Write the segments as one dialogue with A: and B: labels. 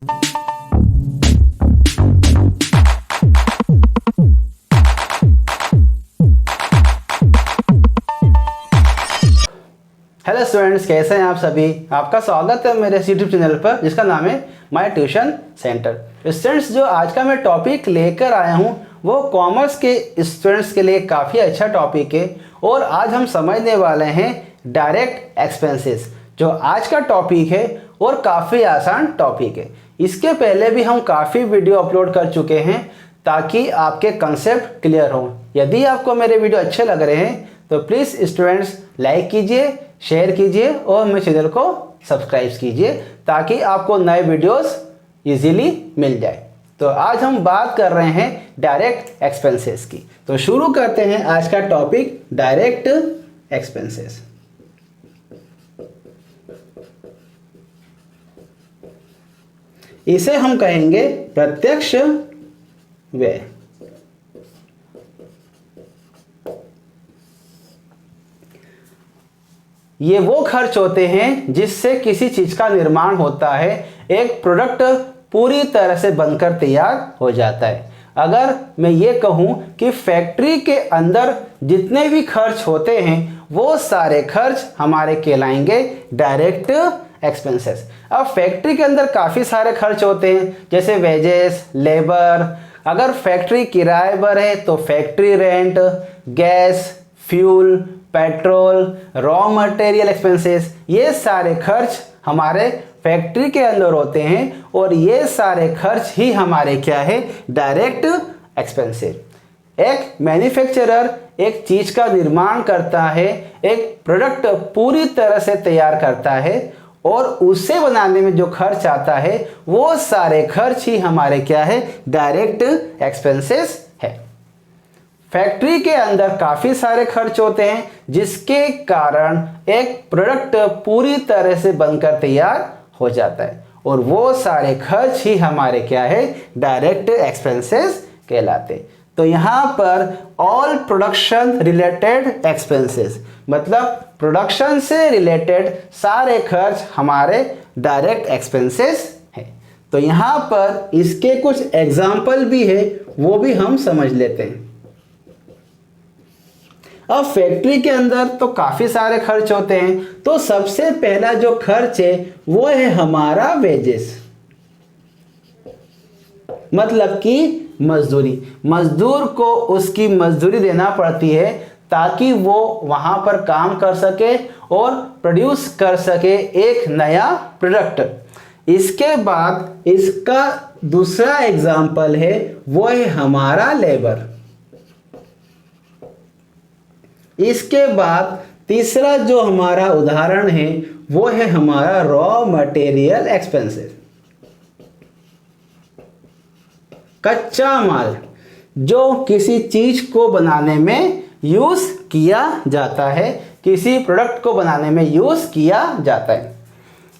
A: Hello students, कैसे हैं आप सभी। आपका स्वागत है मेरे यूट्यूब चैनल पर जिसका नाम है माय ट्यूशन सेंटर। स्टूडेंट्स, जो आज का मैं टॉपिक लेकर आया हूं वो कॉमर्स के स्टूडेंट्स के लिए काफ़ी अच्छा टॉपिक है और आज हम समझने वाले हैं डायरेक्ट एक्सपेंसेस, जो आज का टॉपिक है और काफ़ी आसान टॉपिक है। इसके पहले भी हम काफ़ी वीडियो अपलोड कर चुके हैं ताकि आपके कंसेप्ट क्लियर हो। यदि आपको मेरे वीडियो अच्छे लग रहे हैं तो प्लीज़ स्टूडेंट्स लाइक कीजिए, शेयर कीजिए और मेरे चैनल को सब्सक्राइब कीजिए ताकि आपको नए वीडियोस इजीली मिल जाए। तो आज हम बात कर रहे हैं डायरेक्ट एक्सपेंसेस की। तो शुरू करते हैं आज का टॉपिक डायरेक्ट एक्सपेंसेस। इसे हम कहेंगे प्रत्यक्ष व्यय। ये वो खर्च होते हैं जिससे किसी चीज का निर्माण होता है, एक प्रोडक्ट पूरी तरह से बनकर तैयार हो जाता है। अगर मैं ये कहूँ कि फैक्ट्री के अंदर जितने भी खर्च होते हैं वो सारे खर्च हमारे कहलाएंगे डायरेक्ट एक्सपेंसेस। अब फैक्ट्री के अंदर काफ़ी सारे खर्च होते हैं जैसे वेजेस, लेबर। अगर फैक्ट्री किराए पर है तो factory rent, gas, fuel, petrol, raw material expenses, ये सारे खर्च हमारे फैक्ट्री के अंदर होते हैं और ये सारे खर्च ही हमारे क्या है, डायरेक्ट एक्सपेंसेस। एक मैन्युफैक्चरर एक चीज का निर्माण करता है, एक प्रोडक्ट पूरी तरह से तैयार करता है और उसे बनाने में जो खर्च आता है वो सारे खर्च ही हमारे क्या है, डायरेक्ट एक्सपेंसेस है। फैक्ट्री के अंदर काफ़ी सारे खर्च होते हैं जिसके कारण एक प्रोडक्ट पूरी तरह से बनकर तैयार हो जाता है और वो सारे खर्च ही हमारे क्या है, डायरेक्ट एक्सपेंसेस कहलाते। तो यहाँ पर ऑल प्रोडक्शन रिलेटेड एक्सपेंसेस मतलब प्रोडक्शन से रिलेटेड सारे खर्च हमारे डायरेक्ट एक्सपेंसेस हैं। तो यहाँ पर इसके कुछ एग्जाम्पल भी है, वो भी हम समझ लेते हैं। अब फैक्ट्री के अंदर तो काफ़ी सारे खर्च होते हैं, तो सबसे पहला जो खर्च है वो है हमारा वेजेस, मतलब कि मजदूरी। मजदूर को उसकी मजदूरी देना पड़ती है ताकि वो वहाँ पर काम कर सके और प्रोड्यूस कर सके एक नया प्रोडक्ट। इसके बाद इसका दूसरा एग्जाम्पल है वो है हमारा लेबर। इसके बाद तीसरा जो हमारा उदाहरण है वो है हमारा रॉ मटेरियल एक्सपेंसेस, कच्चा माल जो किसी चीज को बनाने में यूज किया जाता है, किसी प्रोडक्ट को बनाने में यूज किया जाता है।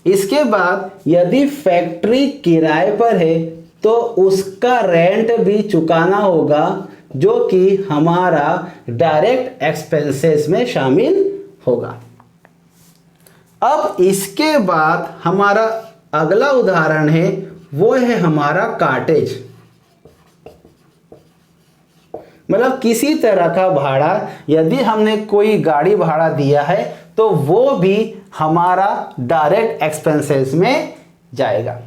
A: इसके बाद यदि फैक्ट्री किराए पर है तो उसका रेंट भी चुकाना होगा जो कि हमारा डायरेक्ट एक्सपेंसेस में शामिल होगा। अब इसके बाद हमारा अगला उदाहरण है वो है हमारा कार्टेज, मतलब किसी तरह का भाड़ा। यदि हमने कोई गाड़ी भाड़ा दिया है तो वो भी हमारा डायरेक्ट एक्सपेंसेस में जाएगा।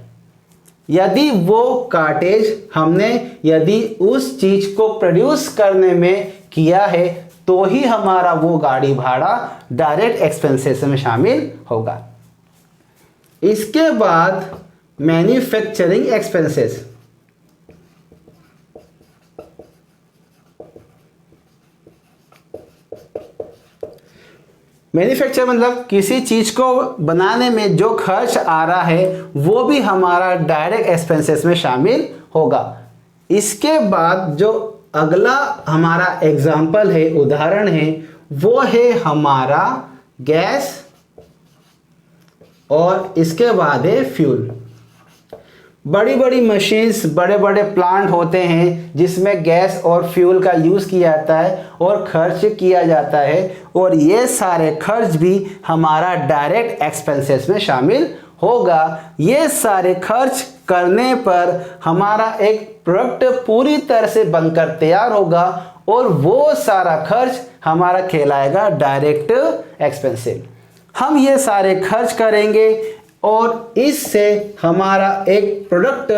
A: यदि वो कार्टेज हमने यदि उस चीज को प्रोड्यूस करने में किया है तो ही हमारा वो गाड़ी भाड़ा डायरेक्ट एक्सपेंसेस में शामिल होगा। इसके बाद मैन्युफैक्चरिंग एक्सपेंसेस, मैन्युफैक्चर मतलब किसी चीज को बनाने में जो खर्च आ रहा है वो भी हमारा डायरेक्ट एक्सपेंसेस में शामिल होगा। इसके बाद जो अगला हमारा एग्जाम्पल है, उदाहरण है, वो है हमारा गैस और इसके बाद है फ्यूल। बड़ी बड़ी मशीन्स, बड़े बड़े प्लांट होते हैं जिसमें गैस और फ्यूल का यूज़ किया जाता है और खर्च किया जाता है और ये सारे खर्च भी हमारा डायरेक्ट एक्सपेंसेस में शामिल होगा। ये सारे खर्च करने पर हमारा एक प्रोडक्ट पूरी तरह से बनकर तैयार होगा और वो सारा खर्च हमारा कहलाएगा डायरेक्ट एक्सपेंसेस। हम ये सारे खर्च करेंगे और इससे हमारा एक प्रोडक्ट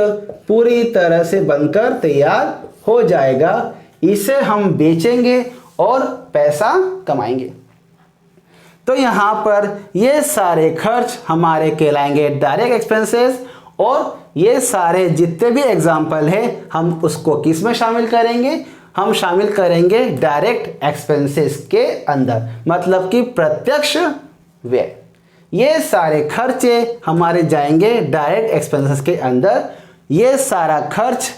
A: पूरी तरह से बनकर तैयार हो जाएगा। इसे हम बेचेंगे और पैसा कमाएंगे। तो यहाँ पर ये सारे खर्च हमारे कहलाएंगे डायरेक्ट एक्सपेंसेस और ये सारे जितने भी एग्जाम्पल है हम उसको किस में शामिल करेंगे? हम शामिल करेंगे डायरेक्ट एक्सपेंसेस के अंदर, मतलब कि प्रत्यक्ष व्यय। ये सारे खर्चे हमारे जाएंगे डायरेक्ट एक्सपेंसेस के अंदर। ये सारा खर्च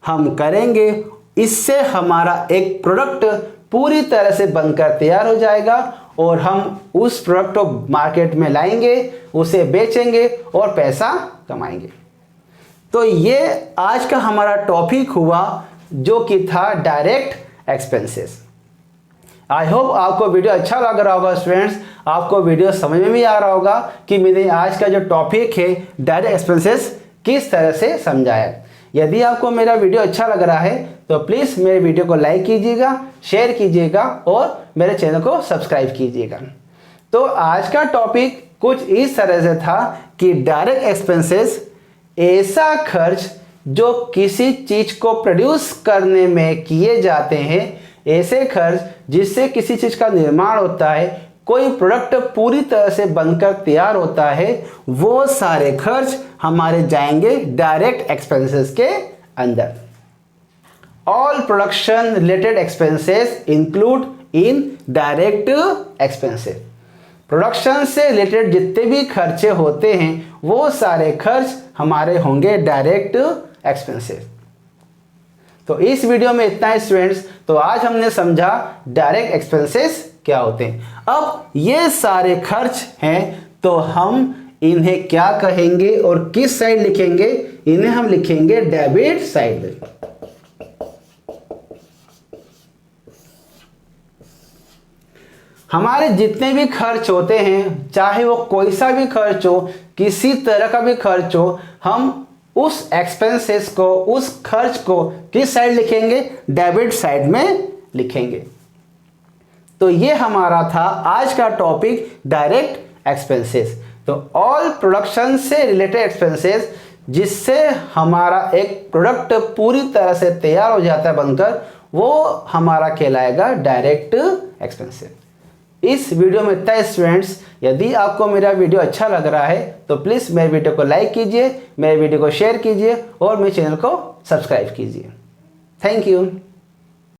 A: हम करेंगे, इससे हमारा एक प्रोडक्ट पूरी तरह से बनकर तैयार हो जाएगा और हम उस प्रोडक्ट को मार्केट में लाएंगे, उसे बेचेंगे और पैसा कमाएंगे। तो ये आज का हमारा टॉपिक हुआ जो कि था डायरेक्ट एक्सपेंसेस। आई होप आपको वीडियो अच्छा लग रहा होगा स्टूडेंट्स, आपको वीडियो समझ में भी आ रहा होगा कि मैंने आज का जो टॉपिक है डायरेक्ट एक्सपेंसेस किस तरह से समझाया। यदि आपको मेरा वीडियो अच्छा लग रहा है तो प्लीज़ मेरे वीडियो को लाइक कीजिएगा, शेयर कीजिएगा और मेरे चैनल को सब्सक्राइब कीजिएगा। तो आज का टॉपिक कुछ इस तरह से था कि डायरेक्ट एक्सपेंसेस ऐसा खर्च जो किसी चीज को प्रोड्यूस करने में किए जाते हैं, ऐसे खर्च जिससे किसी चीज का निर्माण होता है, कोई प्रोडक्ट पूरी तरह से बनकर तैयार होता है, वो सारे खर्च हमारे जाएंगे डायरेक्ट एक्सपेंसेस के अंदर। All production related expenses include in direct expenses. Production से रिलेटेड जितने भी खर्चे होते हैं वो सारे खर्च हमारे होंगे डायरेक्ट एक्सपेंसेस। तो इस वीडियो में इतना ही स्टूडेंट्स। तो आज हमने समझा डायरेक्ट एक्सपेंसेस क्या होते हैं। अब ये सारे खर्च हैं तो हम इन्हें क्या कहेंगे और किस साइड लिखेंगे? इन्हें हम लिखेंगे डेबिट साइड। हमारे जितने भी खर्च होते हैं, चाहे वो कोई सा भी खर्च हो, किसी तरह का भी खर्च हो, हम उस एक्सपेंसेस को, उस खर्च को किस साइड लिखेंगे? डेबिट साइड में लिखेंगे। तो ये हमारा था आज का टॉपिक डायरेक्ट एक्सपेंसेस। तो ऑल प्रोडक्शन से रिलेटेड एक्सपेंसेस जिससे हमारा एक प्रोडक्ट पूरी तरह से तैयार हो जाता है बनकर, वो हमारा कहलाएगा डायरेक्ट एक्सपेंसेस। इस वीडियो में इतना स्टूडेंट्स। यदि आपको मेरा वीडियो अच्छा लग रहा है तो प्लीज़ मेरे वीडियो को लाइक कीजिए, मेरे वीडियो को शेयर कीजिए और मेरे चैनल को सब्सक्राइब कीजिए। Thank you.